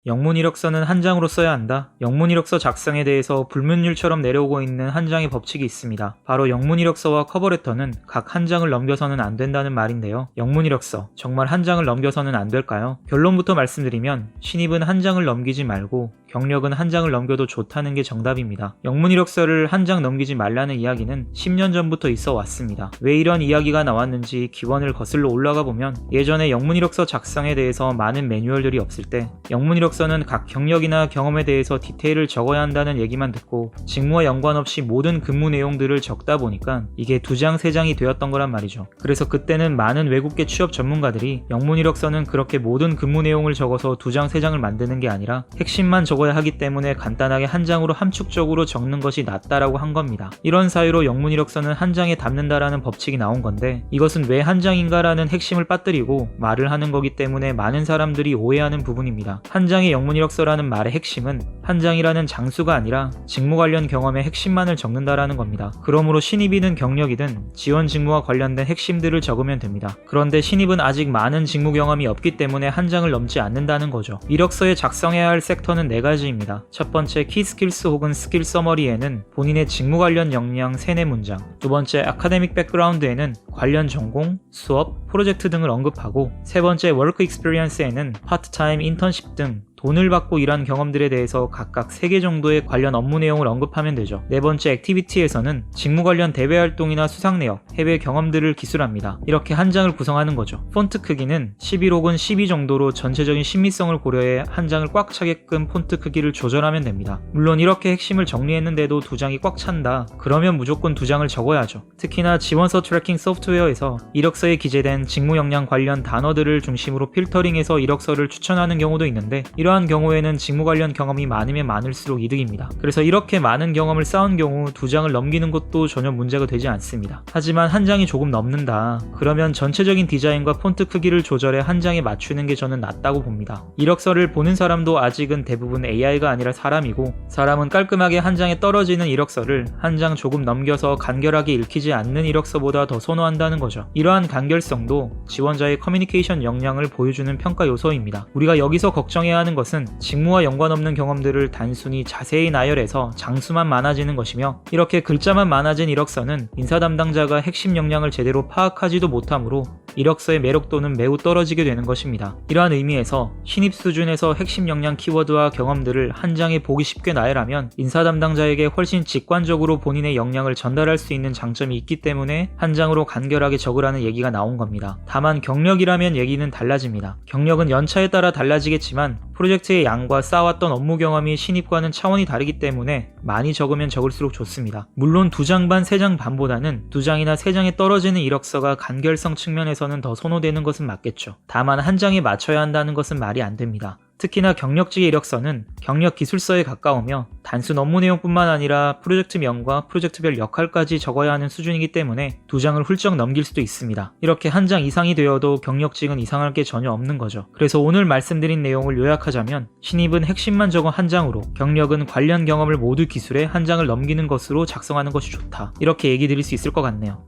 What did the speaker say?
영문 이력서는 한 장으로 써야 한다. 영문 이력서 작성에 대해서 불문율처럼 내려오고 있는 한 장의 법칙이 있습니다. 바로 영문 이력서와 커버레터는 각 한 장을 넘겨서는 안 된다는 말인데요. 영문 이력서 정말 한 장을 넘겨서는 안 될까요? 결론부터 말씀드리면 신입은 한 장을 넘기지 말고 경력은 한 장을 넘겨도 좋다는 게 정답입니다. 영문 이력서를 한 장 넘기지 말라는 이야기는 10년 전부터 있어 왔습니다. 왜 이런 이야기가 나왔는지 기원을 거슬러 올라가 보면 예전에 영문 이력서 작성에 대해서 많은 매뉴얼들이 없을 때 영문 이력서는 각 경력이나 경험에 대해서 디테일을 적어야 한다는 얘기만 듣고 직무와 연관없이 모든 근무 내용들을 적다 보니까 이게 2장, 3장이 되었던 거란 말이죠. 그래서 그때는 많은 외국계 취업 전문가들이 영문 이력서는 그렇게 모든 근무 내용을 적어서 2장, 3장을 만드는 게 아니라 핵심만 적어야 하기 때문에 간단하게 한 장으로 함축적으로 적는 것이 낫다라고 한 겁니다. 이런 사유로 영문 이력서는 한 장에 담는다라는 법칙이 나온 건데 이것은 왜 한 장인가라는 핵심을 빠뜨리고 말을 하는 거기 때문에 많은 사람들이 오해하는 부분입니다. 한 장의 영문 이력서라는 말의 핵심은 한 장이라는 장수가 아니라 직무 관련 경험의 핵심만을 적는다라는 겁니다. 그러므로 신입이든 경력이든 지원 직무와 관련된 핵심들을 적으면 됩니다. 그런데 신입은 아직 많은 직무 경험이 없기 때문에 한 장을 넘지 않는다는 거죠. 이력서에 작성해야 할 섹터는 4가지입니다. 첫 번째 키 스킬스 혹은 스킬 서머리에는 본인의 직무 관련 역량 3-4문장, 두 번째 아카데믹 백그라운드에는 관련 전공, 수업, 프로젝트 등을 언급하고 세 번째 워크 익스피리언스에는 파트타임, 인턴십 등 돈을 받고 일한 경험들에 대해서 각각 3개 정도의 관련 업무 내용을 언급하면 되죠. 네 번째 액티비티에서는 직무 관련 대외 활동이나 수상 내역, 해외 경험들을 기술합니다. 이렇게 한 장을 구성하는 거죠. 폰트 크기는 11 혹은 12 정도로 전체적인 신미성을 고려해 한 장을 꽉 차게끔 폰트 크기를 조절하면 됩니다. 물론 이렇게 핵심을 정리했는데도 2장이 꽉 찬다? 그러면 무조건 2장을 적어야죠. 특히나 지원서 트래킹 소프트웨어에서 이력서에 기재된 직무 역량 관련 단어들을 중심으로 필터링해서 이력서를 추천하는 경우도 있는데 이러한 경우에는 직무 관련 경험이 많으면 많을수록 이득입니다. 그래서 이렇게 많은 경험을 쌓은 경우 2장을 넘기는 것도 전혀 문제가 되지 않습니다. 하지만 한 장이 조금 넘는다. 그러면 전체적인 디자인과 폰트 크기를 조절해 한 장에 맞추는 게 저는 낫다고 봅니다. 이력서를 보는 사람도 아직은 대부분 AI가 아니라 사람이고 사람은 깔끔하게 한 장에 떨어지는 이력서를 한 장 조금 넘겨서 간결하게 읽히지 않는 이력서보다 더 선호한다는 거죠. 이러한 간결성도 지원자의 커뮤니케이션 역량을 보여주는 평가 요소입니다. 우리가 여기서 걱정해야 하는 것은 직무와 연관없는 경험들을 단순히 자세히 나열해서 장수만 많아지는 것이며 이렇게 글자만 많아진 이력서는 인사 담당자가 핵심 역량을 제대로 파악하지도 못하므로 이력서의 매력도는 매우 떨어지게 되는 것입니다. 이러한 의미에서 신입 수준에서 핵심 역량 키워드와 경험들을 한 장에 보기 쉽게 나열하면 인사 담당자에게 훨씬 직관적으로 본인의 역량을 전달할 수 있는 장점이 있기 때문에 한 장으로 간결하게 적으라는 얘기가 나온 겁니다. 다만 경력이라면 얘기는 달라집니다. 경력은 연차에 따라 달라지겠지만 프로젝트의 양과 쌓아왔던 업무 경험이 신입과는 차원이 다르기 때문에 많이 적으면 적을수록 좋습니다. 물론 2장 반, 3장 반보다는 2장이나 3장에 떨어지는 이력서가 간결성 측면에서는 더 선호되는 것은 맞겠죠. 다만 한 장에 맞춰야 한다는 것은 말이 안 됩니다. 특히나 경력직의 이력서는 경력 기술서에 가까우며 단순 업무 내용뿐만 아니라 프로젝트명과 프로젝트별 역할까지 적어야 하는 수준이기 때문에 2장을 훌쩍 넘길 수도 있습니다. 이렇게 한 장 이상이 되어도 경력직은 이상할 게 전혀 없는 거죠. 그래서 오늘 말씀드린 내용을 요약하자면 신입은 핵심만 적어 한 장으로, 경력은 관련 경험을 모두 기술해 한 장을 넘기는 것으로 작성하는 것이 좋다. 이렇게 얘기 드릴 수 있을 것 같네요.